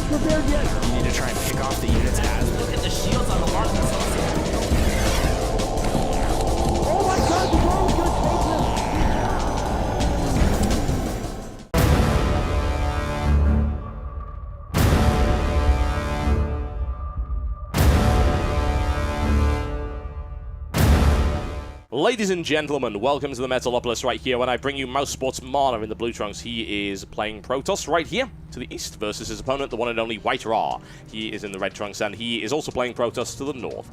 prepared yet. You need to try and pick off the units as... Look at the shields on the Mark themselves. Oh my god, the world's gonna take this! Ladies and gentlemen, welcome to the Metalopolis right here when I bring you Mousesports Mana in the blue trunks. He is playing Protoss right here to the east versus his opponent, the one and only White Ra. He is in the red trunks and he is also playing Protoss to the north.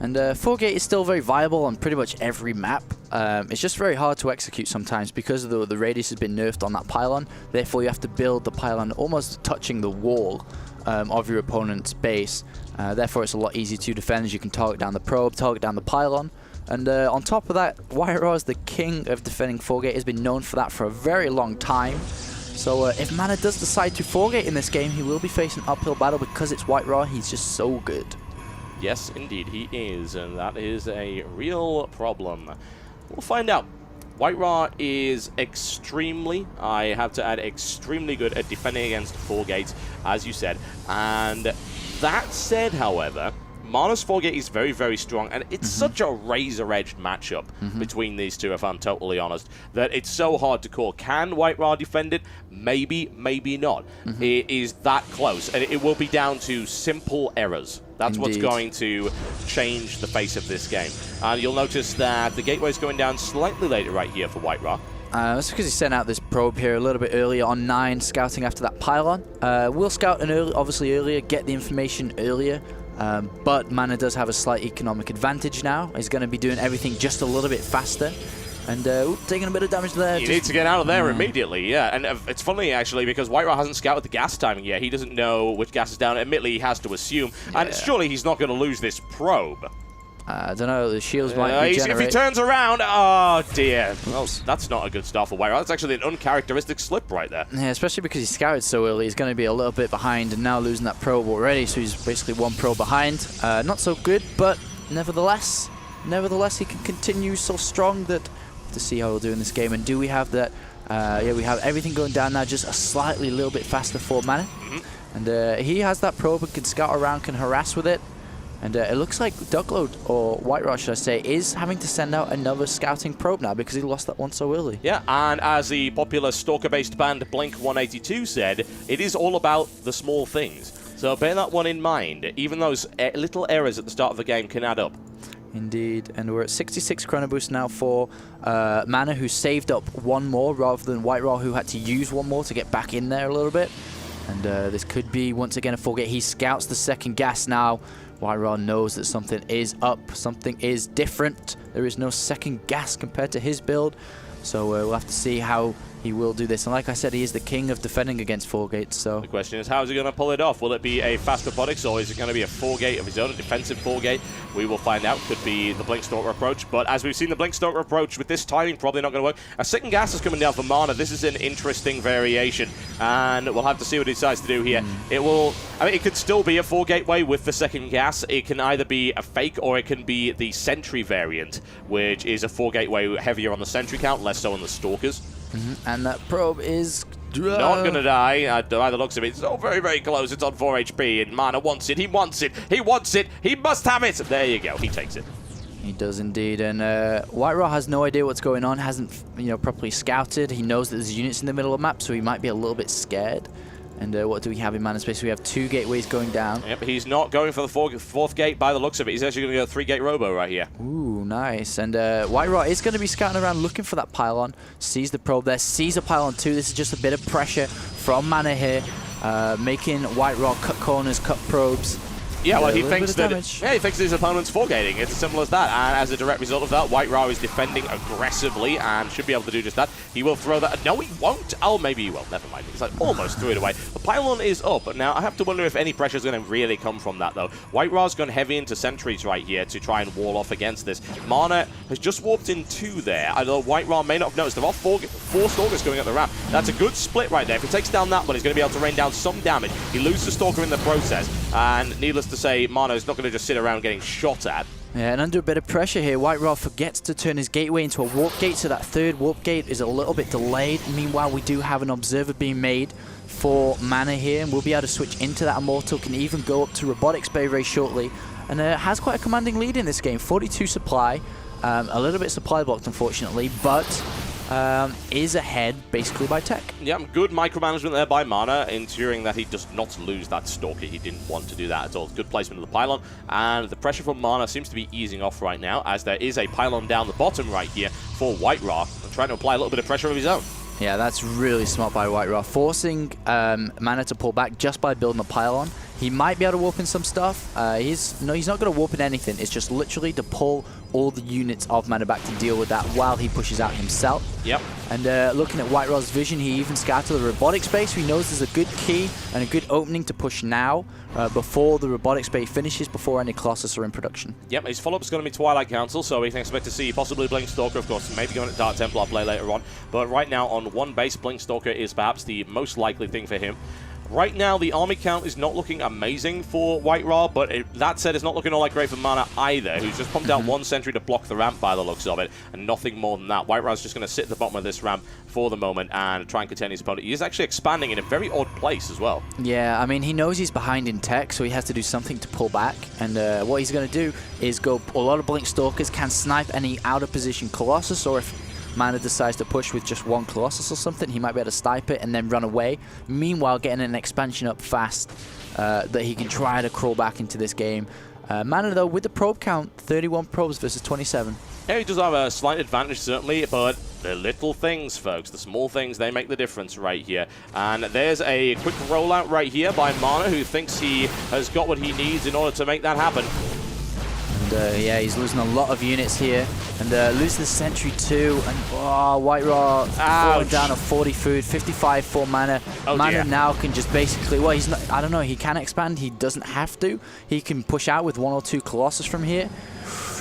And 4-gate is still very viable on pretty much every map. It's just very hard to execute sometimes because of the radius has been nerfed on that pylon. Therefore, you have to build the pylon almost touching the wall of your opponent's base. Therefore, it's a lot easier to defend as you can target down the probe, target down the pylon. And on top of that, White Ra is the king of defending 4-gate. Has been known for that for a very long time. So if Mana does decide to 4-gate in this game, he will be facing an uphill battle because it's White Ra. He's just so good. Yes, indeed, he is, and that is a real problem. We'll find out. White Ra is extremely, I have to add, extremely good at defending against 4-gates, as you said. And that said, however, Mana's 4-gate is very, very strong, and it's such a razor-edged matchup between these two, if I'm totally honest, that it's so hard to call. Can White Ra defend it? Maybe, maybe not. It is that close, and it will be down to simple errors. That's what's going to change the face of this game. And you'll notice that the gateway is going down slightly later right here for White Ra. That's because he sent out this probe here a little bit earlier on 9, scouting after that pylon. We'll scout obviously earlier, get the information earlier. But Mana does have a slight economic advantage now. He's going to be doing everything just a little bit faster. And taking a bit of damage there. You need to get out of there immediately, yeah. And it's funny, actually, because White Ra hasn't scouted the gas timing yet. He doesn't know which gas is down. Admittedly, he has to assume. Yeah. And surely he's not going to lose this probe. I don't know, the shields might regenerate. If he turns around, oh dear. Well, that's not a good start for White Ra. That's actually an uncharacteristic slip right there. Yeah, especially because he scouted so early. He's going to be a little bit behind and now losing that probe already. So he's basically one probe behind. Not so good, but nevertheless, he can continue so strong that to see how he'll do in this game. And do we have that? Yeah, we have everything going down now, just a little bit faster for Mana. And he has that probe and can scout around, can harass with it. And it looks like Duckload, or White Ra should I say, is having to send out another scouting probe now because he lost that one so early. Yeah, and as the popular Stalker-based band Blink-182 said, it is all about the small things. So bear that one in mind. Even those little errors at the start of the game can add up. Indeed, and we're at 66 chrono boost now for Mana, who saved up one more rather than White Ra, who had to use one more to get back in there a little bit. And this could be, once again, a 4-gate. He scouts the second gas now. White Ra knows that something is up, something is different. There is no second gas compared to his build. So we'll have to see how he will do this. And like I said, he is the king of defending against 4-gates. So the question is, how is he going to pull it off? Will it be a fast robotics, or is it going to be a 4-gate of his own, a defensive 4-gate? We will find out. Could be the Blink Stalker approach. But as we've seen, the Blink Stalker approach with this timing probably not going to work. A second gas is coming down for Mana. This is an interesting variation, and we'll have to see what he decides to do here. It will. I mean, it could still be a 4-gate way with the second gas. It can either be a fake or it can be the Sentry variant, which is a 4-gate way, heavier on the Sentry count, less so on the Stalkers. And that probe is not going to die, by the looks of it. It's all very, very close. It's on 4 HP, and Mana wants it. He wants it. He wants it. He must have it. There you go. He takes it. He does indeed. And White Ra has no idea what's going on, hasn't properly scouted. He knows that there's units in the middle of the map, so he might be a little bit scared. And what do we have in Mana space? We have 2 gateways going down. Yep, he's not going for the fourth gate by the looks of it. He's actually going to go 3-gate robo right here. Ooh, nice. And White Ra is going to be scouting around looking for that pylon. Sees the probe there, sees a pylon too. This is just a bit of pressure from Mana here, making White Ra cut corners, cut probes. Yeah, well, he thinks that he thinks his opponent's 4-gating. It's as simple as that. And as a direct result of that, White Ra is defending aggressively and should be able to do just that. He will throw that. No, he won't. Oh, maybe he will. Never mind. He's like almost threw it away. The pylon is up. Now, I have to wonder if any pressure is going to really come from that, though. White Ra's gone heavy into sentries right here to try and wall off against this. Mana has just warped in 2 there. Although White Ra may not have noticed. There are 4 Stalkers going up the ramp. That's a good split right there. If he takes down that one, he's going to be able to rain down some damage. He loses the Stalker in the process. And needless to say, Mana is not going to just sit around getting shot at. Yeah, and under a bit of pressure here, White Ra forgets to turn his gateway into a warp gate, so that 3rd warp gate is a little bit delayed. Meanwhile, we do have an observer being made, for Mana here, and we'll be able to switch into that Immortal, can even go up to Robotics Bay very shortly, and has quite a commanding lead in this game. 42 supply, a little bit supply blocked unfortunately, but is ahead basically by tech. Yeah, good micromanagement there by Mana, ensuring that he does not lose that Stalker. He didn't want to do that at all. Good placement of the pylon, and the pressure from Mana seems to be easing off right now, as there is a pylon down the bottom right here for White-Ra, trying to apply a little bit of pressure of his own. Yeah, that's really smart by White-Ra, forcing Mana to pull back just by building a pylon. He might be able to warp in some stuff. He's not going to warp in anything. It's just literally to pull all the units of Mana back to deal with that while he pushes out himself. Yep. And looking at White-Ra's vision, he even scouted the robotic space. He knows there's a good key and a good opening to push now before the robotic space finishes, before any Colossus are in production. Yep, his follow-up is going to be Twilight Council, so we can expect to see possibly Blink Stalker, of course, maybe going to Dark Templar play later on. But right now, on one base, Blink Stalker is perhaps the most likely thing for him. Right now, the army count is not looking amazing for White-Ra, but that said, it's not looking all that great for Mana either, who's just pumped out one sentry to block the ramp by the looks of it, and nothing more than that. White-Ra's just going to sit at the bottom of this ramp for the moment and try and contain his opponent. He is actually expanding in a very odd place as well. Yeah, I mean, he knows he's behind in tech, so he has to do something to pull back, and what he's going to do is go a lot of Blink Stalkers, can snipe any out-of-position Colossus, or if Mana decides to push with just one Colossus or something, he might be able to snipe it and then run away. Meanwhile, getting an expansion up fast that he can try to crawl back into this game. Mana, though, with the probe count, 31 probes versus 27. Yeah, he does have a slight advantage, certainly, but the little things, folks, the small things, they make the difference right here. And there's a quick rollout right here by Mana, who thinks he has got what he needs in order to make that happen. And yeah, he's losing a lot of units here, and loses the sentry too, and White-Ra falling down to 40 food, 55 for Mana. Mana now can just basically, well, he's not, I don't know, he can expand, he doesn't have to. He can push out with 1 or 2 Colossus from here.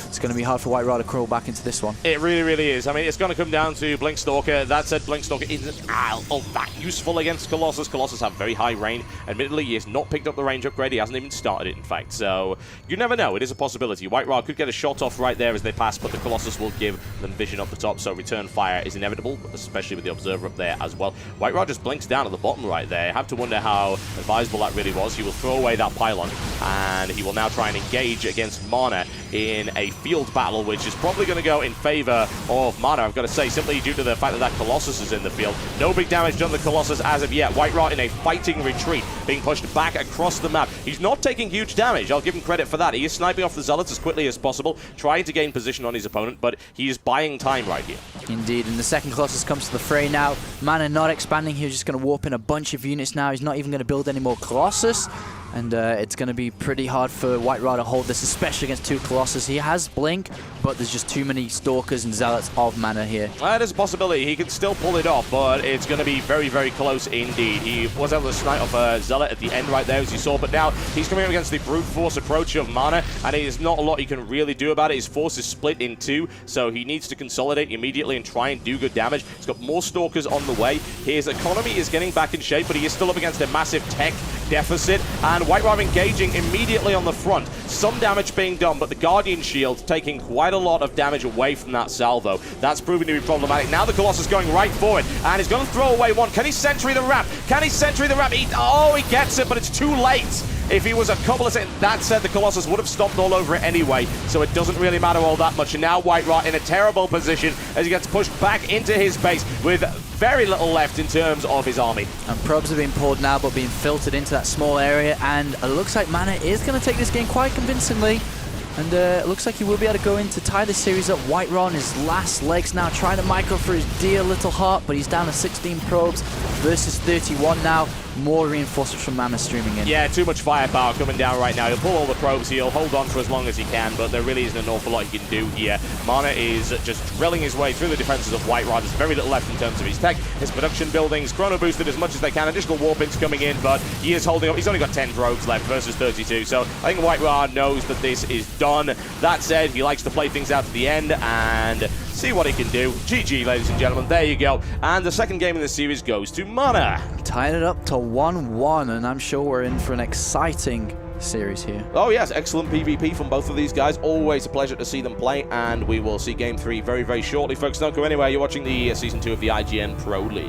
It's going to be hard for White-Ra to crawl back into this one. It really, really is. I mean, it's going to come down to Blink Stalker. That said, Blink Stalker isn't all that useful against Colossus. Colossus have very high range. Admittedly, he has not picked up the range upgrade. He hasn't even started it, in fact. So, you never know. It is a possibility. White-Ra could get a shot off right there as they pass, but the Colossus will give them vision up the top, so return fire is inevitable, especially with the Observer up there as well. White-Ra just blinks down at the bottom right there. You have to wonder how advisable that really was. He will throw away that pylon, and he will now try and engage against Mana in a field battle, which is probably going to go in favor of Mana, I've got to say, simply due to the fact that that Colossus is in the field. No big damage done to the Colossus as of yet. White-Ra in a fighting retreat, being pushed back across the map. He's not taking huge damage, I'll give him credit for that. He is sniping off the Zealots as quickly as possible, trying to gain position on his opponent, but he is buying time right here. Indeed, and the second Colossus comes to the fray now. Mana not expanding, he's just going to warp in a bunch of units now. He's not even going to build any more Colossus. And it's going to be pretty hard for White-Ra to hold this, especially against 2 Colossus. He has Blink, but there's just too many Stalkers and Zealots of Mana here. That is a possibility. He can still pull it off, but it's going to be very, very close indeed. He was able to snipe off a Zealot at the end right there, as you saw, but now he's coming up against the brute force approach of Mana, and there's not a lot he can really do about it. His force is split in 2, so he needs to consolidate immediately and try and do good damage. He's got more Stalkers on the way. His economy is getting back in shape, but he is still up against a massive tech deficit, and White-Ra engaging immediately on the front. Some damage being done, but the Guardian Shield taking quite a lot of damage away from that salvo. That's proving to be problematic. Now the Colossus going right forward, and he's going to throw away one. Can he sentry the ramp? Can he sentry the ramp? He gets it, but it's too late. If he was a couple of seconds, that said, the Colossus would have stomped all over it anyway, so it doesn't really matter all that much. And now White-Ra in a terrible position as he gets pushed back into his base with very little left in terms of his army. And probes are being poured now, but being filtered into that small area, and it looks like Mana is going to take this game quite convincingly. And it looks like he will be able to go in to tie the series up. White-Ra on his last legs now, trying to micro for his dear little heart, but he's down to 16 probes versus 31 now. More reinforcements from Mana streaming in. Yeah, too much firepower coming down right now. He'll pull all the probes, he'll hold on for as long as he can, but there really isn't an awful lot he can do here. Mana is just drilling his way through the defenses of White-Ra. There's very little left in terms of his tech. His production buildings, chrono boosted as much as they can. Additional warp-ins coming in, but he is holding up. He's only got 10 probes left versus 32, so I think White-Ra knows that this is done. That said, he likes to play things out to the end and see what he can do. GG, ladies and gentlemen. There you go. And the second game in the series goes to Mana. Tying it up to 1-1, and I'm sure we're in for an exciting series here. Oh yes, excellent PvP from both of these guys. Always a pleasure to see them play, and we will see Game 3 very, very shortly. Folks, don't go anywhere. You're watching the Season 2 of the IGN Pro League.